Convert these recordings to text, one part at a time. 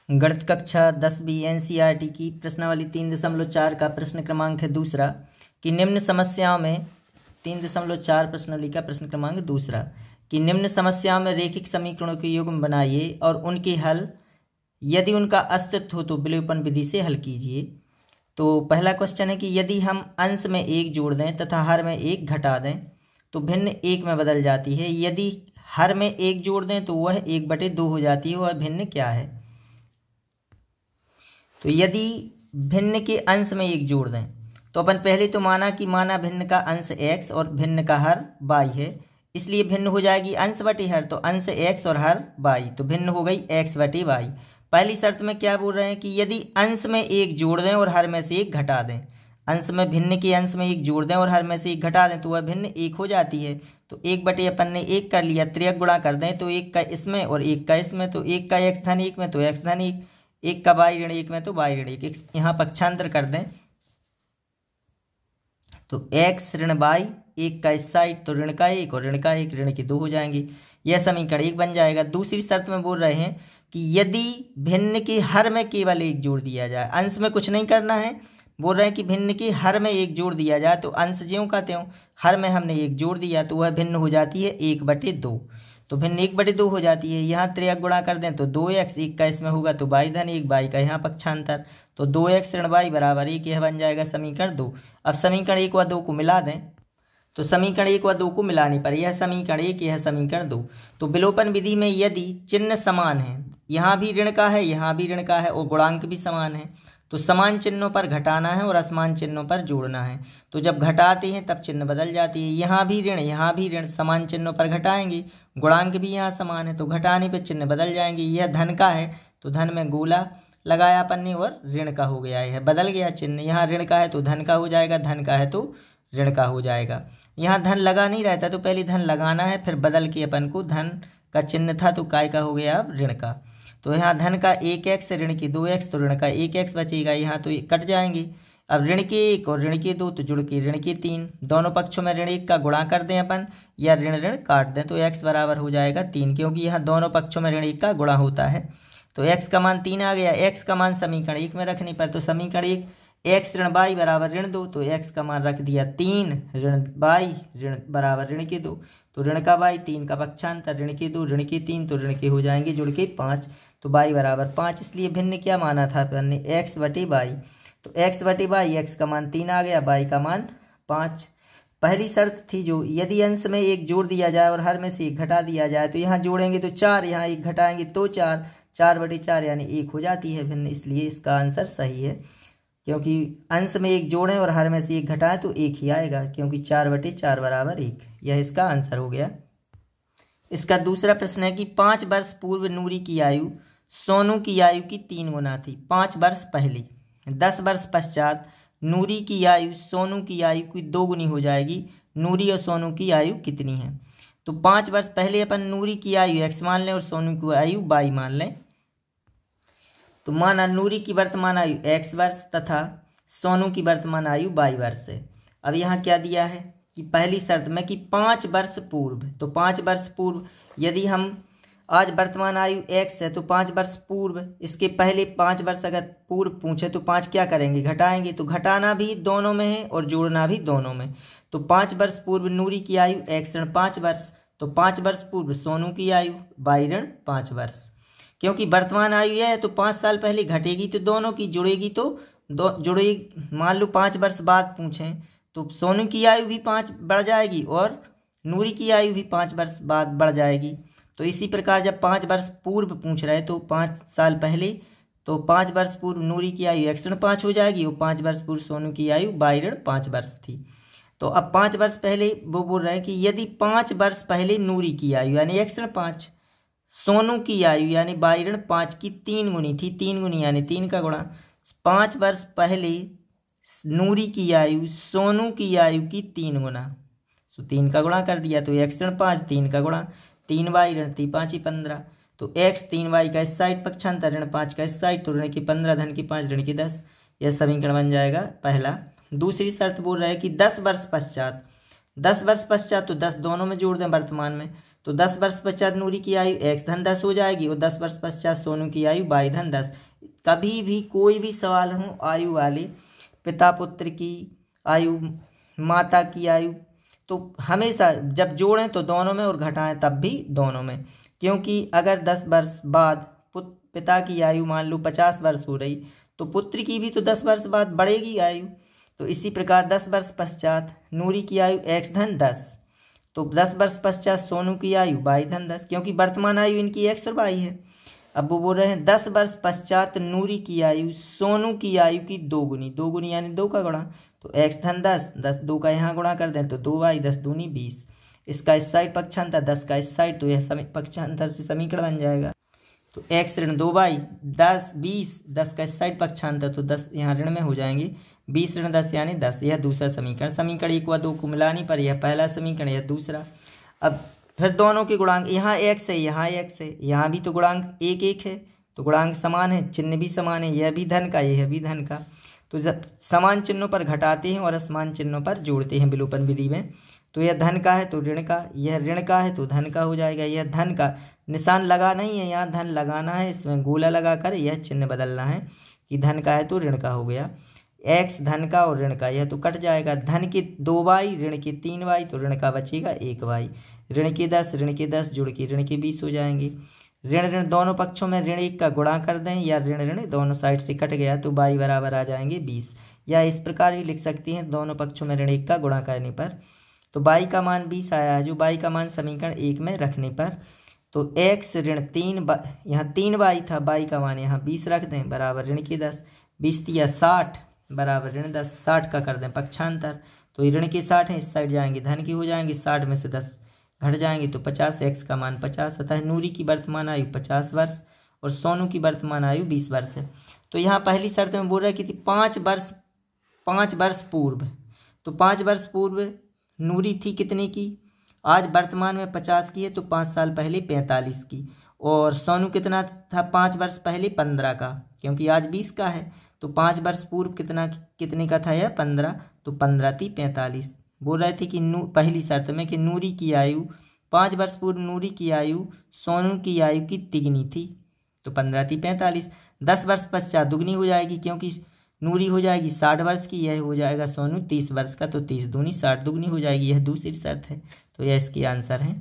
गणित कक्षा 10B NCERT की प्रश्नावली 3.4 का प्रश्न क्रमांक है दूसरा कि निम्न समस्याओं में 3.4 प्रश्नावली का प्रश्न क्रमांक दूसरा कि निम्न समस्याओं में रेखिक समीकरणों के युग्म बनाइए और उनके हल यदि उनका अस्तित्व हो तो विलोपन विधि से हल कीजिए। तो पहला क्वेश्चन है कि यदि हम अंश में 1 जोड़ दें तथा हर में 1 घटा दें तो भिन्न 1 में बदल जाती है। यदि हर में 1 जोड़ दें तो वह 1/2 हो जाती है। वह भिन्न क्या है? तो यदि भिन्न के अंश में 1 जोड़ दें तो अपन पहले तो माना भिन्न का अंश x और भिन्न का हर y है, इसलिए भिन्न हो जाएगी अंश बटे हर। तो अंश x और हर y, तो भिन्न हो गई x बटे y। पहली शर्त में क्या बोल रहे हैं कि यदि अंश में 1 जोड़ दें और हर में से 1 घटा दें, अंश में भिन्न के अंश में 1 जोड़ दें और हर में से 1 घटा दें तो वह भिन्न 1 हो जाती है। तो 1 बटे अपन ने 1 कर लिया, त्रियक गुणा कर दें तो 1 का इसमें और 1 का इसमें, तो 1 का x धन 1 में तो x धन 1, 1 का y ऋण 1 में तो y ऋण 1। यहाँ पक्षांतर कर दें तो x ऋण y, 1 का इस साइड तो ऋण का 1 और ऋण का 1, ऋण के 2 हो जाएंगे। यह समीकरण 1 बन जाएगा। दूसरी शर्त में बोल रहे हैं कि यदि भिन्न के हर में केवल 1 जोड़ दिया जाए, अंश में कुछ नहीं करना है, बोल रहे हैं कि भिन्न के हर में 1 जोड़ दिया जाए तो अंश ज्यों का त्यों, हर में हमने 1 जोड़ दिया तो वह भिन्न हो जाती है 1/2। तो भिन्न 1/2 हो जाती है। यहाँ त्रियक गुणा कर दें तो 2x, 1 का इसमें होगा तो y धन 1, y का यहाँ पक्षांतर, तो 2x ऋण y बराबर 1। यह बन जाएगा समीकरण 2। अब समीकरण 1 व 2 को मिला दें तो समीकरण 1 व 2 को मिलाने पर यह समीकरण 1, यह समीकरण 2। तो विलोपन विधि में यदि चिन्ह समान है, यहाँ भी ऋण का है, यहाँ भी ऋण का है और गुणांक भी समान है, तो समान चिन्हों पर घटाना है और असमान चिन्हों पर जोड़ना है। तो जब घटाते हैं तब चिन्ह बदल जाती है। यहाँ भी ऋण, समान चिन्हों पर घटाएंगे, गुणांक भी यहाँ समान है तो घटाने पर चिन्ह बदल जाएंगे। यह धन का है तो धन में गोला लगाया अपन ने और ऋण का हो गया, यह बदल गया चिन्ह। यहाँ ऋण का है तो धन का हो जाएगा, धन का है तो ऋण का हो जाएगा। यहाँ धन लगा नहीं रहता तो पहले धन लगाना है, फिर बदल के अपन को धन का चिन्ह था तो काय का हो गया अब ऋण का। तो यहाँ धन का 1x, ऋण की 2x, तो ऋण का 1x बचेगा। यहाँ तो कट जाएंगे। अब ऋण के 1 और ऋण के 2 तो जुड़ के ऋण के 3, दोनों पक्षों में ऋण 1 का गुणा कर दें अपन या ऋण ऋण काट दें तो x बराबर हो जाएगा 3, क्योंकि यहाँ दोनों पक्षों में ऋण 1 का गुणा होता है। तो x का मान 3 आ गया। x का मान समीकरण 1 में रखने पर तो समीकरण 1 x ऋण y बराबर ऋण 2, तो x का मान रख दिया 3, ऋण y ऋण बराबर ऋण के 2, तो ऋण का y 3 का पक्षांतर, ऋण के 2 ऋण के 3 तो ऋण के हो जाएंगे जुड़ के 5, तो y बराबर 5। इसलिए भिन्न क्या माना था अपन ने? x बटे y। तो x बटे y, x का मान 3 आ गया, y का मान 5। पहली शर्त थी जो यदि अंश में 1 जोड़ दिया जाए और हर में से 1 घटा दिया जाए, तो यहाँ जोड़ेंगे तो 4, यहाँ 1 घटाएंगे तो 4, 4/4 यानी 1 हो जाती है भिन्न। इसलिए इसका आंसर सही है, क्योंकि अंश में 1 जोड़ें और हर में से 1 घटाएं तो 1 ही आएगा, क्योंकि 4/4 बराबर 1। यह इसका आंसर हो गया। इसका दूसरा प्रश्न है कि 5 वर्ष पूर्व नूरी की आयु सोनू की आयु की 3 गुना थी। 5 वर्ष पहले, 10 वर्ष पश्चात नूरी की आयु सोनू की आयु की 2 गुनी हो जाएगी। नूरी और सोनू की आयु कितनी है? तो 5 वर्ष पहले अपन नूरी की आयु x मान लें और सोनू की आयु y मान लें। तो माना नूरी की वर्तमान आयु x वर्ष तथा सोनू की वर्तमान आयु y वर्ष है। अब यहाँ क्या दिया है कि पहली शर्त में कि 5 वर्ष पूर्व, तो 5 वर्ष पूर्व, यदि हम आज वर्तमान आयु x है तो 5 वर्ष पूर्व, इसके पहले 5 वर्ष अगर पूर्व पूछे तो 5 क्या करेंगे? घटाएंगे। तो घटाना भी दोनों में है और जोड़ना भी दोनों में। तो 5 वर्ष पूर्व नूरी की आयु x ऋण 5 वर्ष, तो 5 वर्ष पूर्व सोनू की आयु y ऋण 5 वर्ष। क्योंकि वर्तमान आयु यह है तो 5 साल पहले घटेगी तो दोनों की जुड़ेगी, तो जुड़ेगी। मान लो 5 वर्ष बाद पूछें तो सोनू की आयु भी 5 बढ़ जाएगी और नूरी की आयु भी 5 वर्ष बाद बढ़ जाएगी। तो इसी प्रकार जब 5 वर्ष पूर्व पूछ रहे तो 5 साल पहले, तो 5 वर्ष पूर्व नूरी की आयु x ऋण 5 हो जाएगी और 5 वर्ष पूर्व सोनू की आयु y ऋण 5 वर्ष थी। तो अब 5 वर्ष पहले वो बोल रहे हैं कि यदि 5 वर्ष पहले नूरी की आयु यानी x ऋण 5, सोनू की आयु यानी y ऋण 5 की 3 गुनी थी, 3 गुनी यानी 3 का गुणा। 5 वर्ष पहले नूरी की आयु सोनू की आयु की 3 गुना, तो 3 का गुणा कर दिया तो x ऋण 5, 3 का गुणा, 3y ऋण 3 5 15, तो x 3y का इस साइड पक्षांतर, ऋण 5 का इस साइड, तो ऋण की 15 धन की 5 ऋण की 10। यह समीकरण बन जाएगा पहला। दूसरी शर्त बोल रहा है कि 10 वर्ष पश्चात, 10 वर्ष पश्चात तो 10 दोनों में जोड़ दें वर्तमान में, तो 10 वर्ष पश्चात नूरी की आयु x धन 10 हो जाएगी, और 10 वर्ष पश्चात सोनू की आयु y धन 10। कभी भी कोई भी सवाल हो आयु वाले, पिता पुत्र की आयु, माता की आयु, तो हमेशा जब जोड़ें तो दोनों में और घटाएं तब भी दोनों में, क्योंकि अगर 10 वर्ष बाद पिता की आयु मान लो 50 वर्ष हो रही, तो पुत्र की भी तो 10 वर्ष बाद बढ़ेगी आयु। तो इसी प्रकार 10 वर्ष पश्चात नूरी की आयु x धन 10, तो 10 वर्ष पश्चात सोनू की आयु y धन 10, क्योंकि वर्तमान आयु इनकी x और y है। अब वो बोल रहे हैं 10 वर्ष पश्चात नूरी की आयु सोनू की आयु की 2 गुनी, 2 गुनी यानी 2 का गुणा, तो x धन 10, 10 2 का यहाँ गुणा कर दें तो 2y, 10 दूनी 20। इसका इस साइड पक्षांतर, 10 का इस साइड, तो यह पक्षांतर से समीकरण बन जाएगा। तो x ऋण 2y 10 20, 10 का इस साइड पक्षांतर, तो 10 यहाँ ऋण में हो जाएंगे, 20 ऋण 10 यानी 10। यह दूसरा समीकरण। समीकरण 1 व 2 को मिलाने पर यह पहला समीकरण, यह दूसरा। अब फिर दोनों के गुणांक, यहाँ x है यहाँ x है, यहाँ भी तो गुणांक 1 1 है, तो गुणांक समान है, चिन्ह भी समान है, यह भी धन का यह भी धन का। तो जब समान चिन्हों पर घटाते हैं और असमान चिन्हों पर जोड़ते हैं विलोपन विधि में, तो यह धन का है तो ऋण का, यह ऋण का है तो धन का हो जाएगा। यह धन का निशान लगा नहीं है, यहाँ धन लगाना है, इसमें गोला लगाकर यह चिन्ह बदलना है कि धन का है तो ऋण का हो गया। x धन का और ऋण का, यह तो कट जाएगा, धन के 2y ऋण के 3y, तो ऋण का बचेगा 1y। ऋण के 10 जुड़ के ऋण के 20 हो जाएंगे। ऋण ऋण दोनों पक्षों में ऋण 1 का गुणा कर दें, या ऋण ऋण दोनों साइड से कट गया तो y बराबर आ जाएंगे 20। या इस प्रकार भी लिख सकती हैं, दोनों पक्षों में ऋण 1 का गुणा करने पर तो y का मान 20 आया है, जो y का मान समीकरण 1 में रखने पर, तो x ऋण 3 यहाँ 3y था, y का मान यहाँ 20 रख दें बराबर ऋण के 10, 20 या 60 बराबर ऋण 10, 60 का कर दें पक्षांतर, तो ये ऋण के 60 है, इस साइड जाएंगे धन की हो जाएंगे, 60 में से 10 घट जाएंगे तो 50, x का मान 50 अतः नूरी की वर्तमान आयु 50 वर्ष और सोनू की वर्तमान आयु 20 वर्ष है। तो यहाँ पहली शर्त में बोल रहा है कि 5 वर्ष पूर्व, तो 5 वर्ष पूर्व नूरी थी कितने की, आज वर्तमान में 50 की है, तो 5 साल पहले 45 की, और सोनू कितना था 5 वर्ष पहले 15 का, क्योंकि आज 20 का है, तो 5 वर्ष पूर्व कितने का था यह 15, तो 15 थी 45। बोल रहे थे कि पहली शर्त में कि नूरी की आयु 5 वर्ष पूर्व नूरी की आयु सोनू की आयु की तिगुनी थी, तो 15 थी 45। 10 वर्ष पश्चात दुगनी हो जाएगी, क्योंकि नूरी हो जाएगी 60 वर्ष की, यह हो जाएगा सोनू 30 वर्ष का, तो 30 दूनी 60 दुगनी हो जाएगी, यह दूसरी शर्त है, तो यह इसकी आंसर है।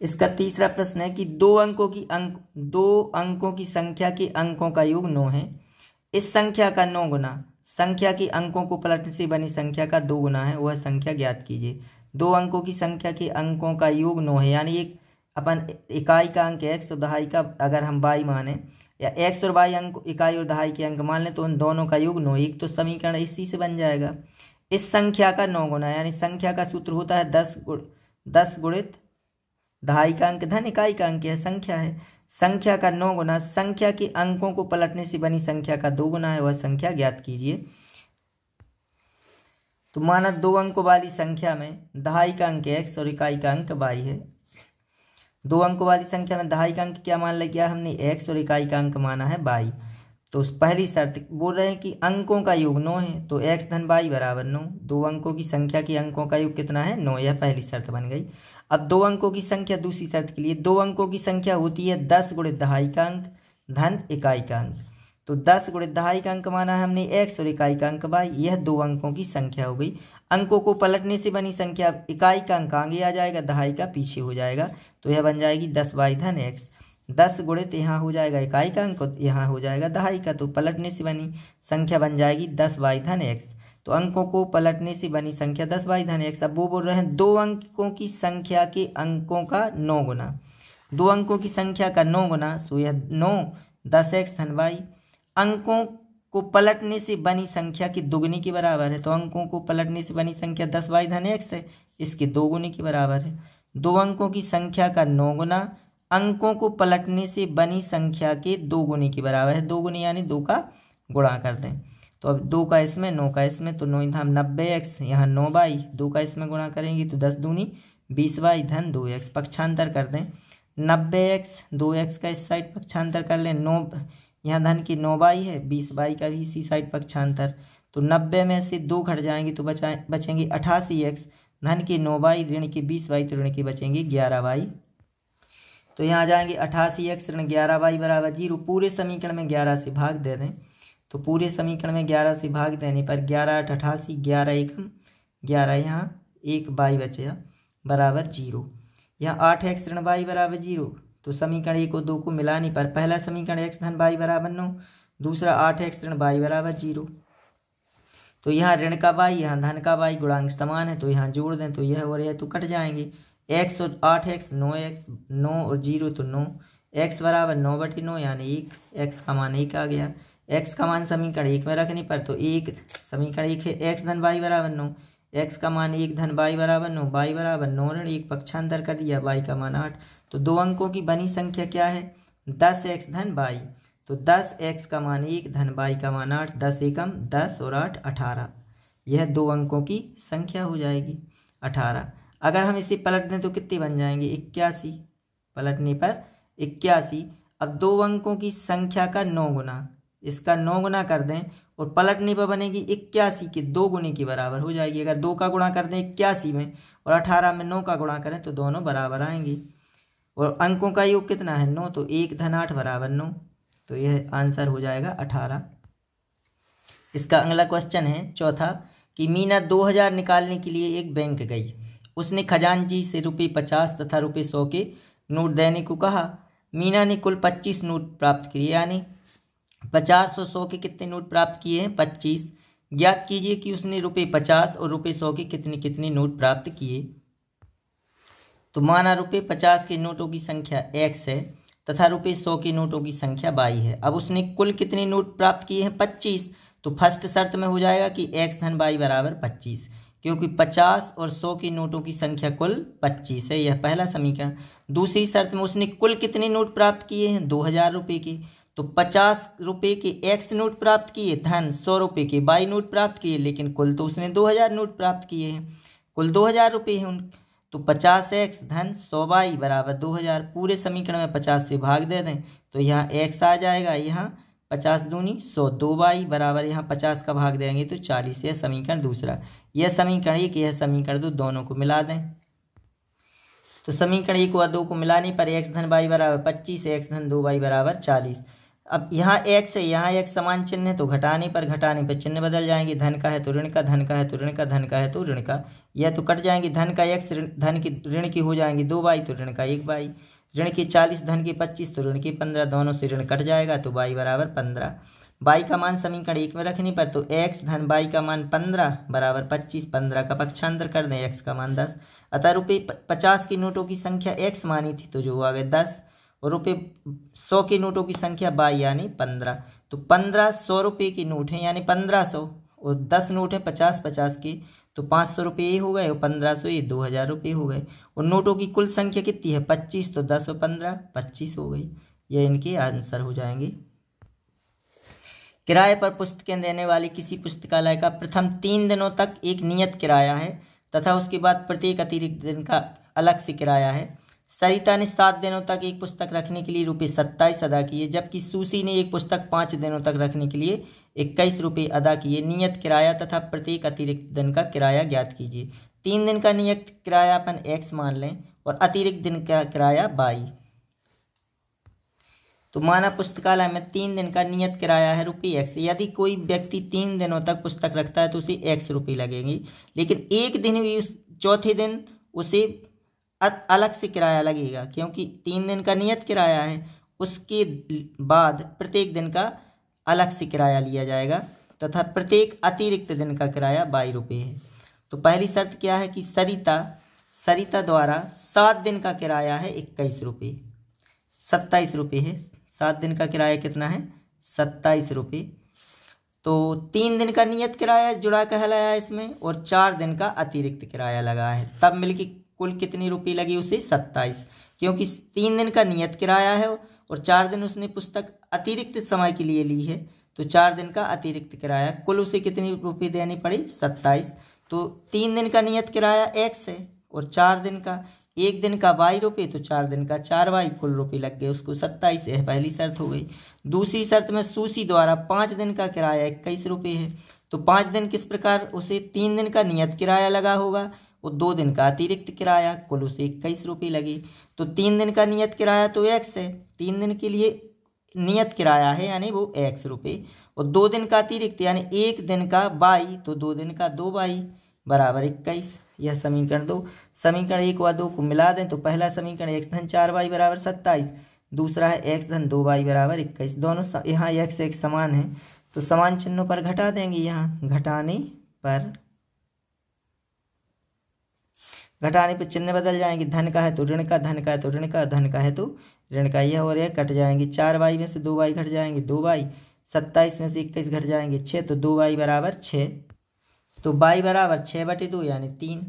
इसका तीसरा प्रश्न है कि दो अंकों की संख्या के अंकों का योग 9 है, इस संख्या का 9 गुना संख्या के अंकों को पलटने से बनी संख्या का 2 गुना है, वह संख्या ज्ञात कीजिए। 2 अंकों की संख्या के अंकों का योग 9 है, यानी एक अपन इकाई का अंक x और दहाई का अगर हम y माने, या x और y अंक इकाई और दहाई के अंक मान लें, तो उन दोनों का योग 9, एक तो समीकरण इसी से बन जाएगा। इस संख्या का 9 गुना, यानी संख्या का सूत्र होता है 10 गुणित दहाई का अंक धन इकाई का अंक, यह संख्या है। संख्या का 9 गुना संख्या के अंकों को पलटने से बनी संख्या का 2 गुना है, वह संख्या ज्ञात कीजिए। तो माना 2 अंकों वाली संख्या में दहाई का अंक x और इकाई का अंक y है। 2 अंकों वाली संख्या में दहाई का अंक क्या मान लिया हमने, x, और इकाई का अंक माना है y। तो पहली शर्त बोल रहे हैं कि अंकों का योग 9 है, तो x धन y बराबर 9। 2 अंकों की संख्या के अंकों का योग कितना है, 9, यह पहली शर्त बन गई। अब 2 अंकों की संख्या दूसरी शर्त के लिए, 2 अंकों की संख्या होती है 10 गुणित दहाई का अंक धन इकाई का अंक, तो 10 गुणित दहाई का अंक माना है हमने x और इकाई का अंक y, यह 2 अंकों की संख्या हो गई। अंकों को पलटने से बनी संख्या, इकाई का अंक आगे आ जाएगा, दहाई का पीछे हो जाएगा, तो यह बन जाएगी 10y धन x। 10 गुणित यहाँ हो जाएगा इकाई का अंक, यहाँ हो जाएगा दहाई का, तो पलटने से बनी संख्या बन जाएगी 10y धन x। तो अंकों को पलटने से बनी संख्या 10y धन x। अब वो बोल रहे हैं 2 अंकों की संख्या के अंकों का 9 गुना, 2 अंकों की संख्या का 9 गुना, सो यह 9 10x धन y। अंकों को पलटने से बनी संख्या की दुगनी के बराबर है, तो अंकों को पलटने से बनी संख्या 10y धन x है, इसके 2 गुने के बराबर है। 2 अंकों की संख्या का 9 गुना अंकों को पलटने से बनी संख्या के 2 गुने के बराबर है, 2 गुने यानी 2 का गुणा कर दें, तो अब 2 का इसमें 9 का इसमें, तो 9 धाम 90x, यहाँ 9y, 2 का इसमें गुणा करेंगे तो 10 दूनी 20y धन 2x। पक्षांतर कर दें 90x, 2x का इस साइड पक्षांतर कर लें, 9 यहाँ धन की 9y है, 20y का भी इसी साइड पक्षांतर, तो 90 में से 2 घट जाएंगे तो बचेंगे 88x, धन के 9 बाई, ऋण के 20 बाई, तो ऋण के बचेंगे 11 बाई। तो यहाँ आ जाएंगे 88x ऋण 11 बाई बराबर 0। पूरे समीकरण में 11 से भाग दे दें, तो पूरे समीकरण में 11 से भाग देने पर 11 8 88, 11 एकम 11, यहाँ 1 बाई बचेगा बराबर 0। यहाँ 8x ऋण बाई बराबर 0, तो समीकरण 1 और 2 को मिलाने पर पहला समीकरण x धन बाई बराबर 9, दूसरा 8x ऋण बाई बराबर 0। तो यहाँ ऋण का बाई, यहाँ धन का बाई, गुणांक समान है तो यहाँ जोड़ दें तो यह और यह तो कट जाएंगे। x और 8x 9x, 9 और 0 तो 9, x बराबर 9/9 यानी 1, x का मान 1 आ गया। x का मान समीकरण 1 में रखने पर तो 1 समीकरण 1 है x धन बाई बराबर 9, x का मान 1 धन बाई बराबर 9, बाई बराबर 9 ऋण 1 पक्षांतर कर दिया, बाई का मान 8। तो 2 अंकों की बनी संख्या क्या है 10x धन बाई, तो 10x का मान 1 धन बाई का मान 8, 10 एकम 10 और 8 18, यह 2 अंकों की संख्या हो जाएगी 18। अगर हम इसे पलट दें तो कितने बन जाएंगे 81, पलटने पर 81। अब 2 अंकों की संख्या का 9 गुना, इसका 9 गुना कर दें और पलटने पर बनेगी 81 के 2 गुने के बराबर हो जाएगी। अगर 2 का गुणा कर दें 81 में और 18 में 9 का गुणा करें तो दोनों बराबर आएंगे। और अंकों का योग कितना है 9, तो 1 धन 8 बराबर 9, तो यह आंसर हो जाएगा 18। इसका अगला क्वेश्चन है चौथा कि मीना 2000 निकालने के लिए एक बैंक गई। उसने खजांची से ₹50 तथा ₹100 के नोट देने को कहा। मीना ने कुल 25 नोट प्राप्त किए, यानी 50 और 100 के कितने नोट प्राप्त किए हैं 25। ज्ञात कीजिए कि उसने ₹50 और ₹100 के कितने कितने नोट प्राप्त किए। तो माना ₹50 के नोटों की संख्या x है तथा ₹100 के नोटों की संख्या y है। अब उसने कुल कितने नोट प्राप्त किए हैं 25। तो फर्स्ट शर्त में हो जाएगा कि x धन y बराबर 25, क्योंकि 50 और 100 के नोटों की संख्या कुल 25 है, यह पहला समीकरण। दूसरी शर्त में उसने कुल कितने नोट प्राप्त किए हैं 2000 रुपये के, तो 50 रुपये के x नोट प्राप्त किए धन 100 रुपये के y नोट प्राप्त किए, लेकिन कुल तो उसने 2000 नोट प्राप्त किए हैं, कुल 2000 रुपये हैं उन। तो 50x धन 100y बराबर 2000। पूरे समीकरण में 50 से भाग दे दें तो यहाँ x आ जाएगा, यहाँ 50 दूनी 100, 2y बराबर यहाँ 50 का भाग देंगे तो 40। यह समीकरण दूसरा। यह समीकरण 1, यह समीकरण 2, दोनों को मिला दें तो समीकरण 1 व 2 को मिलाने पर x धन y बराबर 25, x धन 2y बराबर 40। अब यहाँ x है, यहाँ एक समान चिन्ह है तो घटाने पर चिन्ह बदल जाएंगे। धन का है तो ऋण का, धन का है तो ऋण का, धन का है तो ऋण का, यह तो कट जाएंगे। धन का x धन की ऋण की हो जाएंगे 2y, तो ऋण का 1y। ऋण के 40 धन के 25 तो ऋण के 15, दोनों से ऋण कट जाएगा तो y बराबर 15। y का मान समीकरण 1 में रखने पर तो x धन y का मान 15 बराबर 25, 15 का पक्षांतर कर दें, x का मान 10। अतः ₹50 के नोटों की संख्या x मानी थी तो जो आ गए 10, और ₹100 के नोटों की संख्या y यानी 15। तो 15 100 रुपये के नोट हैं यानी 1500, और 10 नोट हैं 50 के, तो 500 रुपये हो गए, और 1500 ये 2000 रुपये हो गए। और नोटों की कुल संख्या कितनी है 25, तो 10 और 15 25 हो गई। यह इनके आंसर हो जाएंगे। किराए पर पुस्तकें देने वाली किसी पुस्तकालय का प्रथम 3 दिनों तक एक नियत किराया है तथा उसके बाद प्रत्येक अतिरिक्त दिन का अलग से किराया है। सरिता ने 7 दिनों तक एक पुस्तक रखने के लिए ₹27 अदा किए, जबकि सुशी ने एक पुस्तक 5 दिनों तक रखने के लिए 21 रुपये अदा किए। नियत किराया तथा प्रत्येक अतिरिक्त दिन का किराया ज्ञात कीजिए। 3 दिन का नियत किराया अपन x मान लें और अतिरिक्त दिन का किराया y। तो माना पुस्तकालय में 3 दिन का नियत किराया है ₹x। यदि कोई व्यक्ति 3 दिनों तक पुस्तक रखता है तो उसे x रुपये लगेंगे, लेकिन एक दिन भी चौथे दिन उसे अलग से किराया लगेगा, क्योंकि 3 दिन का नियत किराया है, उसके बाद प्रत्येक दिन का अलग से किराया लिया जाएगा तथा प्रत्येक अतिरिक्त दिन का किराया ₹22 है। तो पहली शर्त क्या है कि सरिता द्वारा 7 दिन का किराया है 21 रुपये, 27 रुपये है। 7 दिन का किराया कितना है 27 रुपये। तो 3 दिन का नियत किराया जुड़ा कहलाया इसमें, और 4 दिन का अतिरिक्त किराया लगा है, तब मिलके कुल कितनी रुपये लगी उसे 27, क्योंकि 3 दिन का नियत किराया है और 4 दिन उसने पुस्तक अतिरिक्त समय के लिए ली है, तो 4 दिन का अतिरिक्त किराया, कुल उसे कितनी रुपये देनी पड़ी 27। तो 3 दिन का नियत किराया x है और 4 दिन का, 1 दिन का ₹22, तो 4 दिन का 4y, कुल रुपये लग गए उसको 27। यह पहली शर्त हो गई। दूसरी शर्त में सुशी द्वारा 5 दिन का किराया 21 रुपये है, तो 5 दिन किस प्रकार उसे 3 दिन का नियत किराया लगा होगा और 2 दिन का अतिरिक्त किराया, कुल उसे 21 रुपये लगे। तो 3 दिन का नियत किराया तो x है, 3 दिन के लिए नियत किराया है यानी वो x रुपये, और 2 दिन का अतिरिक्त यानी 1 दिन का y, तो 2 दिन का 2y बराबर 21। यह समीकरण 2। समीकरण 1 व 2 को मिला दें तो पहला समीकरण x धन 4y बराबर 27, दूसरा है x धन 2y बराबर 21। दोनों यहाँ x एक समान है तो समान चिन्हों पर घटा देंगे। यहाँ घटाने पर चिन्ह बदल जाएंगे, धन का है तो ऋण का, धन का है तो ऋण का, धन का है तो ऋण का। यह और यह कट जाएंगे, 4y में से 2y घट जाएंगे 2y, 27 में से 21 घट जाएंगे 6, तो 2y बराबर 6, तो y बराबर 6/2 यानी 3।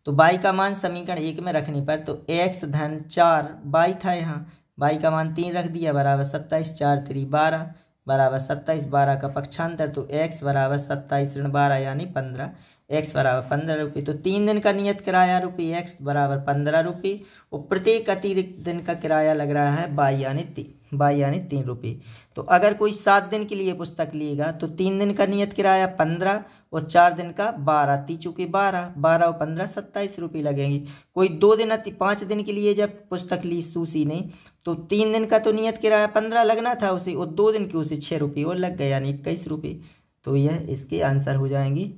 तो y का मान समीकरण 1 में रखने पर तो x धन 4y था, यहाँ y का मान 3 रख दिया बराबर 27, 4 3 12 बराबर 27, 12 का पक्षांतर तो x बराबर 27 ऋण 12 यानी 15, x बराबर 15 रुपये। तो 3 दिन का नियत किराया रुपये x बराबर 15 रुपये, और प्रत्येक अतिरिक्त दिन का किराया लग रहा है y यानी 3 रुपये। तो अगर कोई 7 दिन के लिए पुस्तक लेगा तो 3 दिन का नियत किराया 15 और 4 दिन का 12, 3 चूँकि 12 और 15 27 रुपये लगेंगे। कोई 5 दिन के लिए जब पुस्तक ली सुशी ने तो 3 दिन का तो नियत किराया 15 लगना था उसे, और 2 दिन के उसे 6 रुपये और लग गए यानी 21 रुपये। तो यह इसके आंसर हो जाएंगे